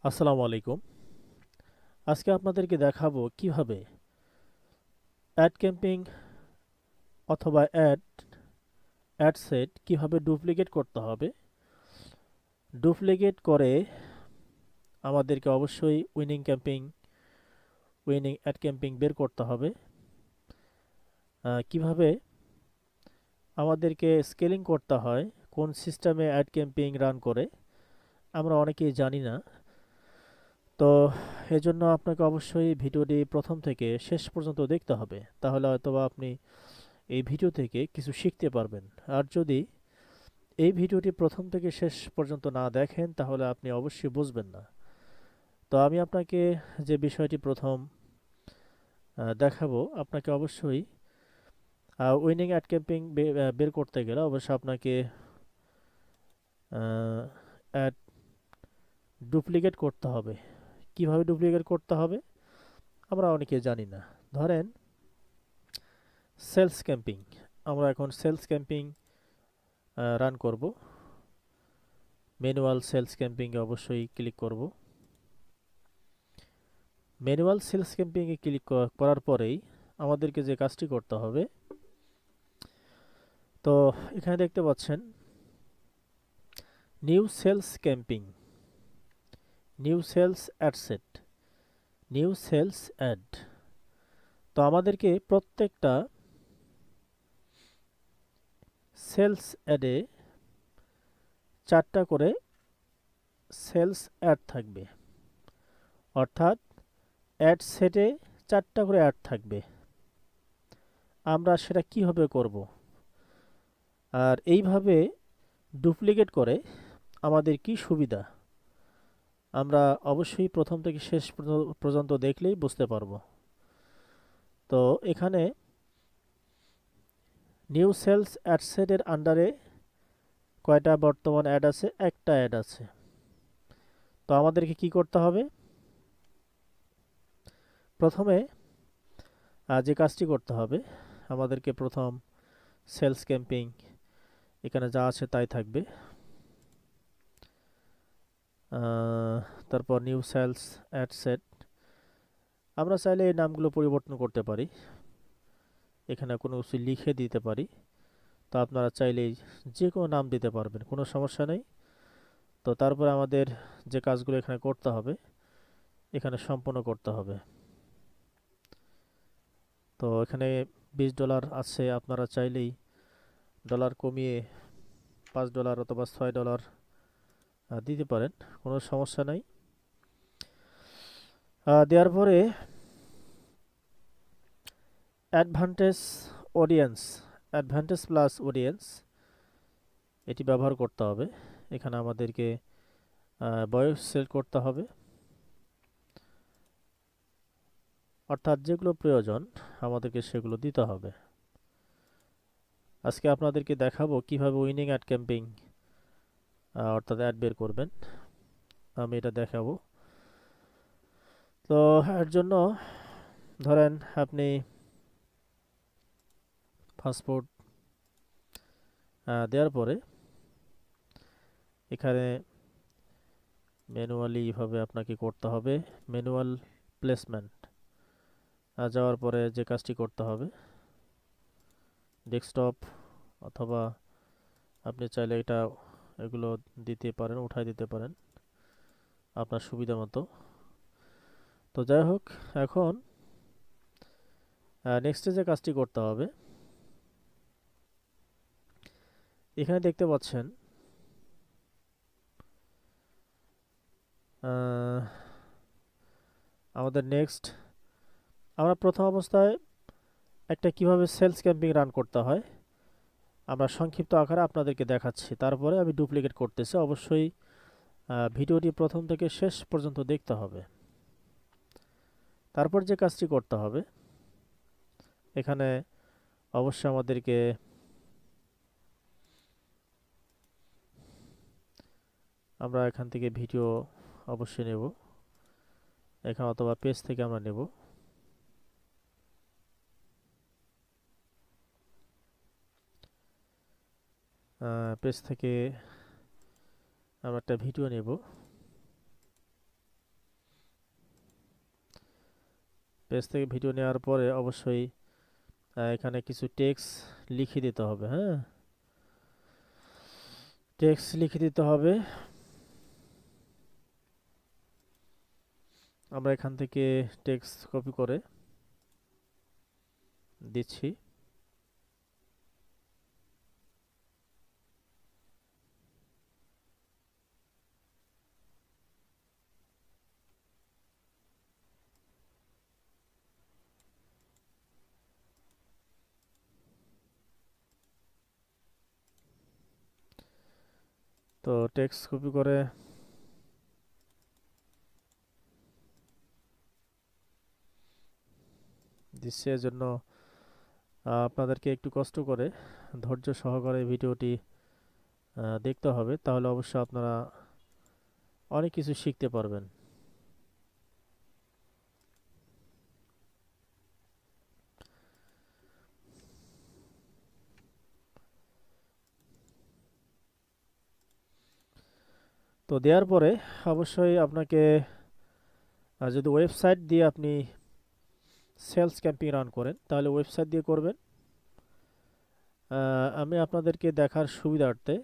আসসালামু আলাইকুম। আজকে আপনাদেরকে দেখাবো কিভাবে অ্যাড ক্যাম্পিং অথবা অ্যাড সেট কিভাবে ডুপ্লিকেট করতে হবে। ডুপ্লিকেট করে আমাদেরকে অবশ্যই উইনিং অ্যাড ক্যাম্পিং বের করতে হবে। কিভাবে আমাদেরকে স্কেলিং করতে হয়, কোন সিস্টেমে অ্যাড ক্যাম্পিং রান করে আমরা অনেকেই জানি না। তো এজন্য আপনাকে অবশ্যই ভিডিওটি প্রথম থেকে শেষ পর্যন্ত দেখতে হবে, তাহলে হয়তোবা আপনি এই ভিডিও থেকে কিছু শিখতে পারবেন। আর যদি এই ভিডিওটি প্রথম থেকে শেষ পর্যন্ত না দেখেন তাহলে আপনি অবশ্যই বুঝবেন না। তো আমি আপনাকে যে বিষয়টি প্রথম দেখাবো, আপনাকে অবশ্যই উইনিং অ্যাড ক্যাম্পিং বের করতে গেলে অবশ্যই আপনাকে অ্যাড ডুপ্লিকেট করতে হবে। কিভাবে ডুপ্লিকেট করতে হবে আমরা অনেকে জানি না। ধরেন সেলস ক্যাম্পিং, আমরা এখন সেলস ক্যাম্পিং রান করব। ম্যানুয়াল সেলস ক্যাম্পিংয়ে অবশ্যই ক্লিক করব। ম্যানুয়াল সেলস ক্যাম্পিংয়ে ক্লিক করার পরেই আমাদেরকে যে কাজটি করতে হবে, তো এখানে দেখতে পাচ্ছেন new sales camping, new sales ad set, new sales ad. তো আমাদেরকে প্রত্যেকটা সেলস অ্যাডে 4টা করে সেলস অ্যাড থাকবে, অর্থাৎ অ্যাড সেটে 4টা করে অ্যাড থাকবে। আমরা সেটা কিভাবে করব, আর এইভাবে ডুপ্লিকেট করে আমাদের কি সুবিধা, আমরা অবশ্যই প্রথম থেকে শেষ পর্যন্ত দেখলেই বুঝতে পারবো। তো এখানে নিউ সেলস অ্যাড সেটের আন্ডারে কয়টা বর্তমান অ্যাড আছে? একটা অ্যাড আছে। তো আমাদেরকে কি করতে হবে? প্রথমে যে কাজটি করতে হবে, আমাদেরকে প্রথম সেলস ক্যাম্পিং এখানে যা আছে তাই থাকবে। তারপর নিউ সেলস অ্যাড সেট, আমরা চাইলে এই নামগুলো পরিবর্তন করতে পারি, এখানে কোনো কিছু লিখে দিতে পারি। তো আপনারা চাইলেই যে কোনো নাম দিতে পারবেন, কোনো সমস্যা নেই। তো তারপর আমাদের যে কাজগুলো এখানে করতে হবে, এখানে সম্পূর্ণ করতে হবে। তো এখানে $20 আছে, আপনারা চাইলেই ডলার কমিয়ে $5 অথবা $6 দিতে পারেন, কোনো সমস্যা নাই। দেওয়ার পরে advantage audience, advantage plus audience এটি ব্যবহার করতে হবে। এখানে আমাদেরকে বয়স সিলেক্ট করতে হবে, অর্থাৎ যেগুলো প্রয়োজন আমাদেরকে সেগুলো দিতে হবে। আজকে আপনাদেরকে দেখাবো কিভাবে উইনিং অ্যাড ক্যাম্পিং অর্থাৎ অ্যাড বের করবেন, আমি এটা দেখাবো। তো এর জন্য ধরেন আপনি পাসপোর্ট দেওয়ার পরে এখানে ম্যানুয়ালি এভাবে আপনাকে করতে হবে। ম্যানুয়াল প্লেসমেন্ট যাওয়ার পরে যে কাজটি করতে হবে, ডেস্কটপ অথবা আপনি চাইলে এগুলো দিতে পারেন, উঠাই দিতে পারেন আপনার সুবিধা মতো। তো যাই হোক, এখন নেক্সটে যে কাজটি করতে হবে, এখানে দেখতে পাচ্ছেন আমাদের নেক্সট, আমরা প্রথম অবস্থায় একটা কিভাবে সেলস ক্যাম্পিং রান করতে হয় আমরা সংক্ষিপ্ত আকারে আপনাদেরকে দেখাচ্ছি, তারপরে আমি ডুপ্লিকেট করতেছি। অবশ্যই ভিডিওটি প্রথম থেকে শেষ পর্যন্ত দেখতে হবে। তারপর যে কাজটি করতে হবে, এখানে অবশ্যই আমাদেরকে আমরা এখান থেকে ভিডিও অবশ্যই নেব, এখানে অথবা পেজ থেকে আমরা নেব। পেজ থেকে আমরা একটা ভিডিও নেব। পেজ থেকে ভিডিও নেওয়ার পরে অবশ্যই এখানে কিছু টেক্সট লিখে দিতে হবে। হ্যাঁ, টেক্সট লিখে দিতে হবে। আমরা এখান থেকে টেক্সট কপি করে দিচ্ছি। তো টেক্সট কপি করে দিচ্ছি, এজন্য আপনাদেরকে একটু কষ্ট করে ধৈর্য সহকারে ভিডিওটি দেখতে হবে, তাহলে অবশ্য আপনারা অনেক কিছু শিখতে পারবেন। তো দেওয়ার পরে অবশ্যই আপনাকে যদি ওয়েবসাইট দিয়ে আপনি সেলস ক্যাম্পেইন রান করেন তাহলে ওয়েবসাইট দিয়ে করবেন। আমি আপনাদেরকে দেখার সুবিধার্থে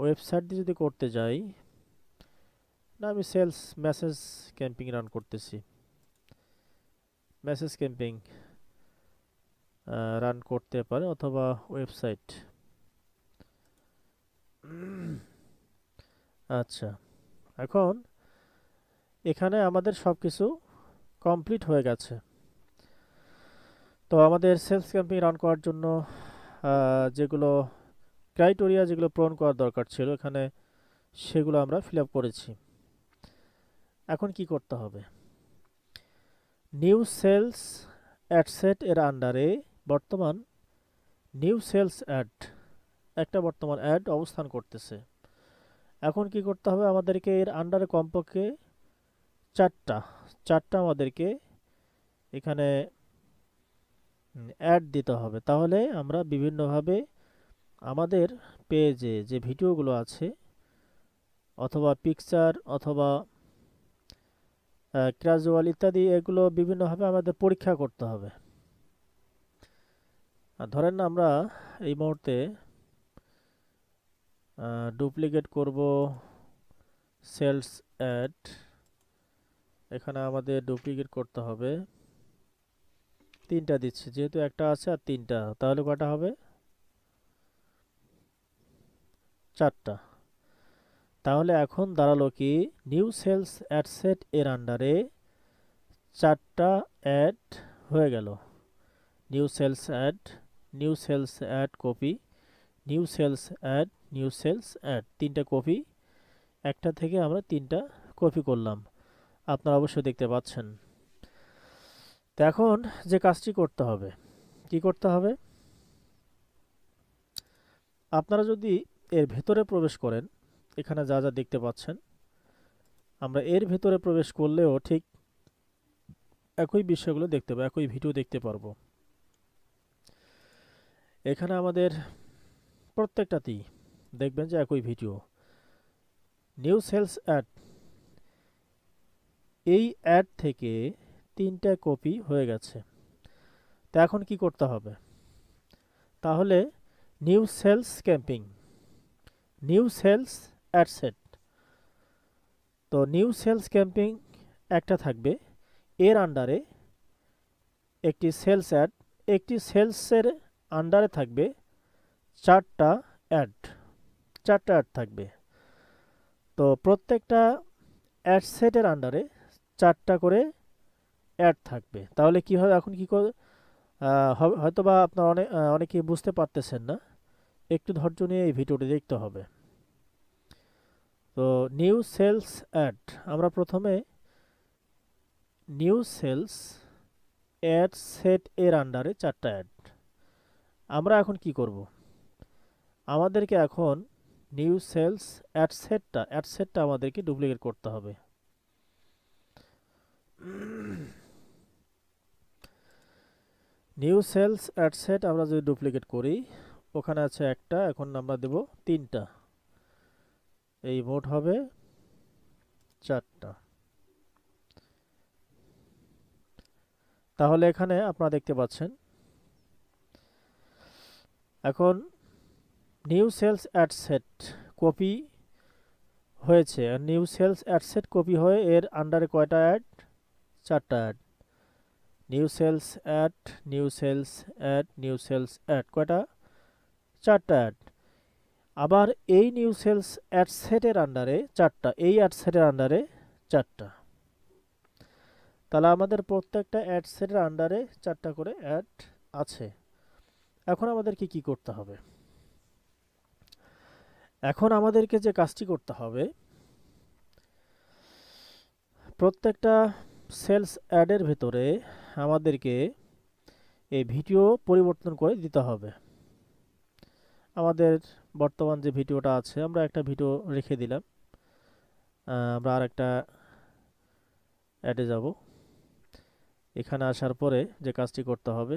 ওয়েবসাইট দিয়ে যদি করতে যাই, না আমি সেলস মেসেজ ক্যাম্পেইন রান করতেছি। মেসেজ ক্যাম্পেইন রান করতে পারে অথবা ওয়েবসাইট। আচ্ছা, এখন এখানে আমাদের সব কিছু কমপ্লিট হয়ে গেছে। তো আমাদের সেলস ক্যাম্পেইন রান করার জন্য যেগুলো ক্রাইটেরিয়া যেগুলো পূরণ করার দরকার ছিল এখানে সেগুলো আমরা ফিল আপ করেছি। এখন কি করতে হবে? নিউ সেলস অ্যাড সেট এর আন্ডারে বর্তমান নিউ সেলস অ্যাড একটা বর্তমান অ্যাড অবস্থান করতেছে। এখন কি করতে হবে? আমাদেরকে এর আন্ডারে কমপক্ষে চারটা আমাদেরকে এখানে অ্যাড দিতে হবে, তাহলে আমরা বিভিন্নভাবে আমাদের পেজে যে ভিডিওগুলো আছে অথবা পিকচার অথবা ক্যাজুয়াল ইত্যাদি এগুলো বিভিন্নভাবে আমাদের পরীক্ষা করতে হবে। আর ধরেন না আমরা এই মুহূর্তে ডুপ্লিকেট করব সেলস অ্যাড, এখানে আমাদের ডুপ্লিকেট করতে হবে। তিনটা দিচ্ছি, যেহেতু একটা আছে আর তিনটা, তাহলে কটা হবে? চারটা। তাহলে এখন দাঁড়ালো কি, নিউ সেলস অ্যাড সেট এর আন্ডারে চারটা অ্যাড হয়ে গেল। New sales ad, new sales ad copy, new sales ad, new sales ad, তিনটা কপি। একটা থেকে আমরা তিনটা কপি করলাম, আপনারা অবশ্যই দেখতে পাচ্ছেন। তো এখন যে কাজটি করতে হবে, কি করতে হবে? আপনারা যদি এর ভেতরে প্রবেশ করেন, এখানে যা যা দেখতে পাচ্ছেন, আমরা এর ভেতরে প্রবেশ করলেও ঠিক একই বিষয়গুলো দেখতে পাবো, একই ভিডিও দেখতে পারবো। এখানে আমাদের প্রত্যেকটাতেই দেখবেন যে একই ভিডিও। নিউ সেলস অ্যাড, এই অ্যাড থেকে তিনটা কপি হয়ে গেছে। তো এখন কি করতে হবে? তাহলে new sales campaign, new sales ad set, তো নিউ সেলস ক্যাম্পেইন একটা থাকবে, এর আন্ডারে একটি সেলস অ্যাড, একটি সেলসের আন্ডারে থাকবে চারটা অ্যাড, চারটা অ্যাড থাকবে। তো প্রত্যেকটা অ্যাড সেটের আন্ডারে চারটা করে অ্যাড থাকবে। তাহলে কি হবে? এখন কি করে হয়তো বা আপনারা অনেকেই বুঝতে পারতেছেন না, একটু ধৈর্য নিয়ে এই ভিডিওটি দেখতে হবে। তো নিউ সেলস অ্যাড, আমরা প্রথমে নিউ সেলস অ্যাড সেট এর আন্ডারে চারটা অ্যাড। আমরা এখন কি করব? আমাদেরকে এখন নিউ সেলস অ্যাড সেটটা আমাদেরকে ডুপ্লিকেট করতে হবে। নিউ সেলস অ্যাড সেট আমরা যদি ডুপ্লিকেট করি, ওখানে আছে একটা, এখন আমরা দেব তিনটা, এই মোট হবে চারটা। তাহলে এখানে আপনারা দেখতে পাচ্ছেন এখন new sales ad set copy হয়েছে। New sales ad set copy হয়ে এর আন্ডারে কয়টা অ্যাড? 4টা ad. New sales ad, new sales ad, new sales ad, কয়টা? 4টা অ্যাড। আবার এই নিউ সেলস অ্যাড সেটের আন্ডারে 4টা, এই অ্যাড সেটের আন্ডারে 4টা। তাহলে আমাদের প্রত্যেকটা অ্যাড সেটের আন্ডারে 4টা করে অ্যাড আছে। এখন আমাদেরকে কি করতে হবে? এখন আমাদেরকে যে কাজটি করতে হবে, প্রত্যেকটা সেলস অ্যাডের ভেতরে আমাদেরকে এই ভিডিও পরিবর্তন করে দিতে হবে। আমাদের বর্তমান যে ভিডিওটা আছে, আমরা একটা ভিডিও রেখে দিলাম। আমরা আর একটা অ্যাডে যাব। এখানে আসার পরে যে কাজটি করতে হবে,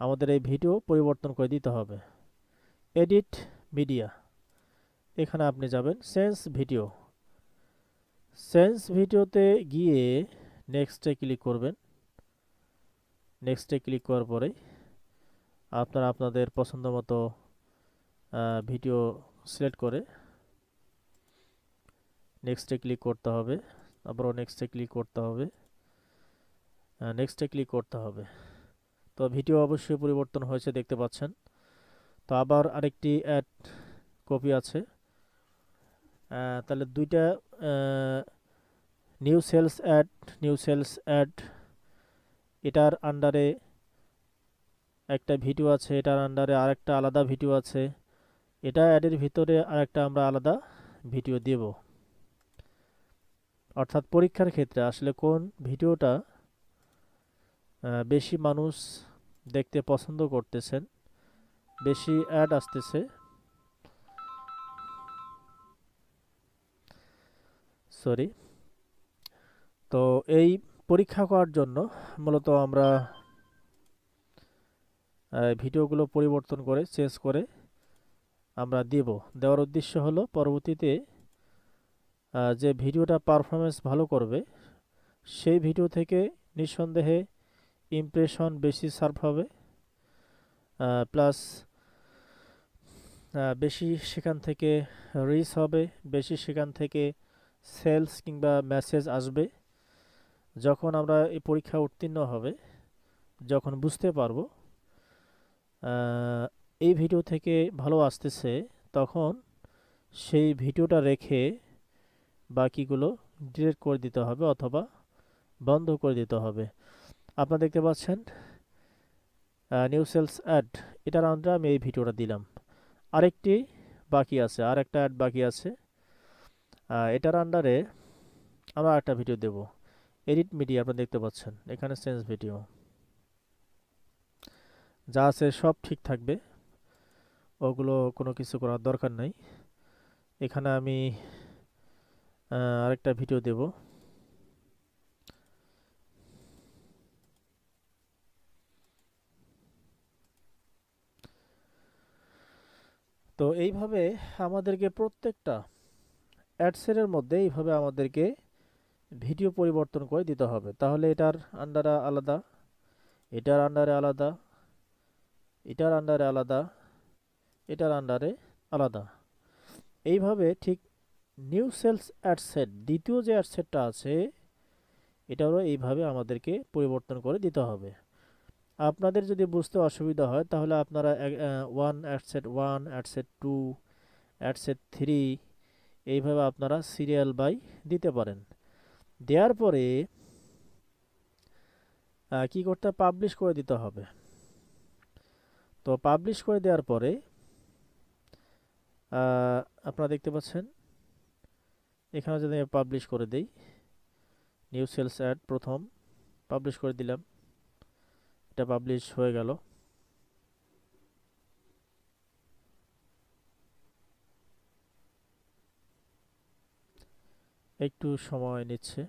আমাদের এই ভিডিও পরিবর্তন করে দিতে হবে। এডিট মিডিয়া, এখানে আপনি যাবেন চেঞ্জ ভিডিও। চেঞ্জ ভিডিওতে গিয়ে নেক্সটে ক্লিক করবেন। নেক্সটে ক্লিক করার পরে আপনারা আপনাদের পছন্দ মতো ভিডিও সিলেক্ট করে নেক্সটে ক্লিক করতে হবে। আবারও নেক্সটে ক্লিক করতে হবে, নেক্সটে ক্লিক করতে হবে। তো ভিডিও অবশ্যই পরিবর্তন হয়েছে দেখতে পাচ্ছেন। তো আবার আরেকটি অ্যাড কপি আছে। তাহলে দুইটা new sales ad, new sales ad, এটার আন্ডারে একটা ভিডিও আছে, এটার আন্ডারে আরেকটা আলাদা ভিডিও আছে, এটা অ্যাডের ভিতরে আরেকটা আমরা আলাদা ভিডিও দেব। অর্থাৎ পরীক্ষার ক্ষেত্রে আসলে কোন ভিডিওটা বেশি মানুষ দেখতে পছন্দ করতেছেন, বেশি অ্যাড আসতেছে, সরি। তো এই পরীক্ষা করার জন্য মূলত আমরা ভিডিওগুলো পরিবর্তন করে চেঞ্জ করে আমরা দেওয়ার উদ্দেশ্য হলো পরবর্তীতে যে ভিডিওটা পারফরমেন্স ভালো করবে সেই ভিডিও থেকে নিঃসন্দেহে ইমপ্রেশন বেশি সার্ভ হবে, প্লাস বেশি সেখান থেকে রিচ হবে, বেশি সেখান থেকে সেলস কিংবা মেসেজ আসবে। যখন আমরা এই পরীক্ষা উত্তীর্ণ হবে, যখন বুঝতে পারবো এই ভিডিও থেকে ভালো আসতেছে, তখন সেই ভিডিওটা রেখে বাকিগুলো ডিলিট করে দিতে হবে অথবা বন্ধ করে দিতে হবে। আপনারা দেখতে পাচ্ছেন নিউ সেলস অ্যাড, এটার আন্ডারে আমি এই ভিডিওটা দিলাম। আরেকটি বাকি আছে, আর একটা অ্যাড বাকি আছে, এটার আন্ডারে আমরা একটা ভিডিও দেব। এডিট মিডিয়া, আপনারা দেখতে পাচ্ছেন এখানে চেঞ্জ ভিডিও, যা আছে সব ঠিক থাকবে, ওগুলো কোনো কিছু করার দরকার নাই। এখানে আমি আরেকটা ভিডিও দেব। তো এইভাবে আমাদেরকে প্রত্যেকটা অ্যাডসেটের মধ্যে এইভাবে আমাদেরকে ভিডিও পরিবর্তন করে দিতে হবে। তাহলে এটার আন্ডারে আলাদা, এটার আন্ডারে আলাদা, এটার আন্ডারে আলাদা, এটার আন্ডারে আলাদা। এইভাবে ঠিক নিউ সেলস অ্যাডসেট, দ্বিতীয় যে অ্যাডসেটটা আছে, এটারও এইভাবে আমাদেরকে পরিবর্তন করে দিতে হবে। আপনাদের যদি বুঝতে অসুবিধা হয় তাহলে আপনারা one ad set one, ad set two, ad set three, এইভাবে আপনারা সিরিয়াল বাই দিতে পারেন। দেওয়ার পরে কি করতে হবে? পাবলিশ করে দিতে হবে। তো পাবলিশ করে দেওয়ার পরে আপনারা দেখতে পাচ্ছেন এখানে যদি আমি পাবলিশ করে দেই, নিউ সেলস অ্যাড প্রথম পাবলিশ করে দিলাম, এটা পাবলিশ হয়ে গেল। একটু সময় নিচ্ছে।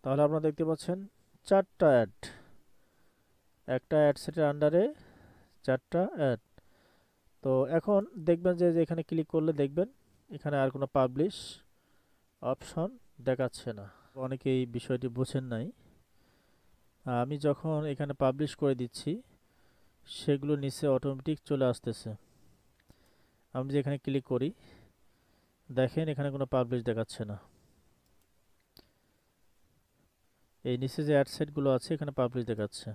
তাহলে আপনারা দেখতে পাচ্ছেন 4টা অ্যাড, একটা অ্যাড সেটের আন্ডারে 4টা অ্যাড। তো এখন দেখবেন যে এখানে ক্লিক করলে দেখবেন এখানে আর কোনো পাবলিশ অপশন দেখাচ্ছে না। অনেকে এই বিষয়টি বুঝেন নাই। আমি যখন এখানে পাবলিশ করে দিচ্ছি সেগুলো নিচে অটোমেটিক চলে আসতেছে। আমি যেখানে ক্লিক করি দেখেন এখানে কোনো পাবলিশ দেখাচ্ছে না। এই নিচে যে অ্যাড সেটগুলো আছে এখানে পাবলিশ দেখাচ্ছে।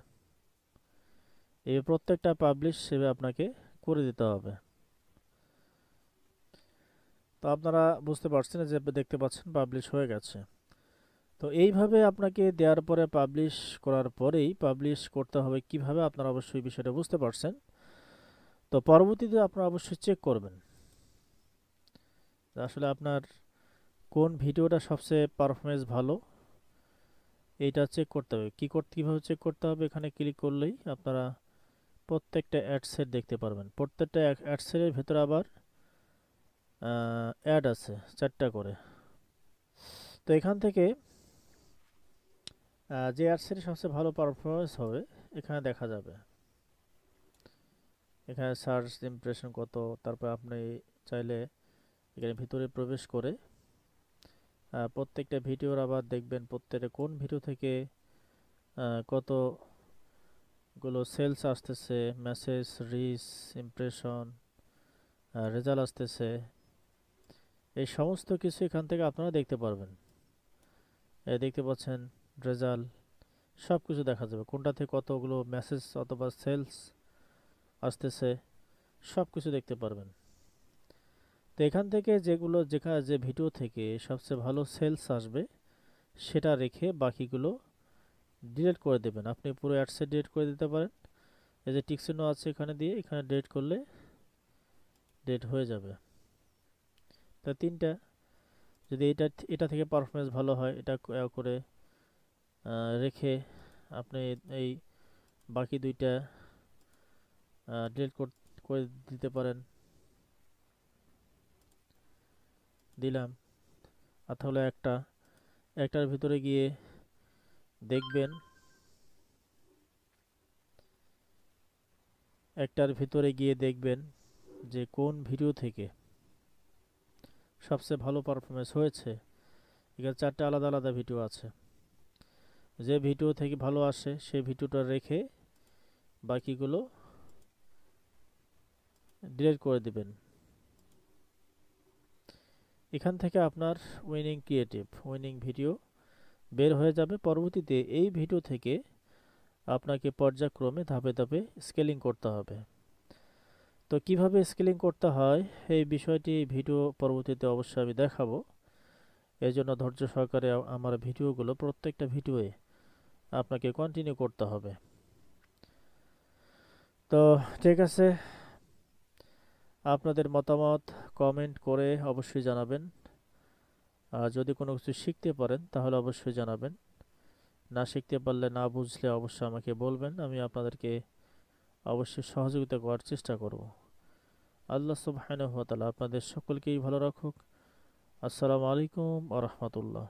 এই প্রত্যেকটা পাবলিশ সেভাবে আপনাকে করে দিতে হবে। তো আপনারা বুঝতে পারছেন যে দেখতে পাচ্ছেন পাবলিশ হয়ে গেছে। তো এইভাবে আপনাকে দেওয়ার পরে পাবলিশ করার পরেই পাবলিশ করতে হবে কিভাবে, আপনারা অবশ্যই বিষয়টা বুঝতে পারছেন। তো পরবর্তীতে আপনারা অবশ্যই চেক করবেন আসলে আপনার কোন ভিডিওটা সবচেয়ে পারফরমেন্স ভালো, এইটা চেক করতে হবে। কীভাবে চেক করতে হবে, এখানে ক্লিক করলেই আপনারা প্রত্যেকটা অ্যাড সেট দেখতে পারবেন। প্রত্যেকটা অ্যাড সেটের ভেতরে আবার অ্যাড আছে 4টা করে। তো এখান থেকে যে অ্যাড সেটে সবচেয়ে ভালো পারফরমেন্স হবে এখানে দেখা যাবে। এখানে সার্চ ইমপ্রেশন কত, তারপর আপনি চাইলে এখানে ভিতরে প্রবেশ করে প্রত্যেকটা ভিডিওর আবার দেখবেন প্রত্যেকটা কোন ভিডিও থেকে কতগুলো সেলস আসতেছে, মেসেজ, রিচ, ইমপ্রেশন, রেজাল্ট আসতেছে। এই সমস্ত কিছু এখান থেকে আপনারা দেখতে পারবেন। দেখতে পাচ্ছেন রেজাল্ট, সব কিছু দেখা যাবে কোনটা থেকে কতগুলো মেসেজ অথবা সেলস আসতেছে, সব কিছু দেখতে পারবেন। তো এখান থেকে যে ভিডিও থেকে সবচেয়ে ভালো সেলস আসবে সেটা রেখে বাকিগুলো ডিলিট করে দেবেন। আপনি পুরো অ্যাডসেট ডিলিট করে দিতে পারেন। এই যে টিক চিহ্ন আছে এখানে দিয়ে এখানে ডিলিট করলে ডিলিট হয়ে যাবে। তা তিনটা, যদি এটা থেকে পারফরমেন্স ভালো হয় এটা করে রেখে আপনি এই বাকি দুইটা ডিলিট করে দিতে পারেন। দিলাম। আর তাহলে একটার ভিতরে গিয়ে দেখবেন, যে কোন ভিডিও থেকে সবচেয়ে ভালো পারফরমেন্স হয়েছে। এখানে 4টা আলাদা আলাদা ভিডিও আছে। যে ভিডিও থেকে ভালো আসে সেই ভিডিওটা রেখে বাকিগুলো ডিলিট করে দিবেন। এখান থেকে আপনার উইনিং ভিডিও বের হয়ে যাবে। পরবর্তীতে এই ভিডিও থেকে আপনাকে পর্যায়ক্রমে ধাপে ধাপে স্কেলিং করতে হবে। তো কিভাবে স্কেলিং করতে হয় এই বিষয়টি ভিডিও পরবর্তীতে অবশ্যই আমি দেখাবো। এই জন্য ধৈর্য সহকারে আমার ভিডিওগুলো প্রত্যেকটা ভিডিওয়ে আপনাকে কন্টিনিউ করতে হবে। তো ঠিক আছে, আপনাদের মতামত কমেন্ট করে অবশ্যই জানাবেন। আর যদি কোনো কিছু শিখতে পারেন তাহলে অবশ্যই জানাবেন। না শিখতে পারলে, না বুঝলে অবশ্যই আমাকে বলবেন, আমি আপনাদেরকে অবশ্যই সহযোগিতা করার চেষ্টা করব। আল্লাহ সুবহানাহু ওয়া তাআলা আপনাদের সকলকেই ভালো রাখুক। আসসালামু আলাইকুম ওয়া রাহমাতুল্লাহ।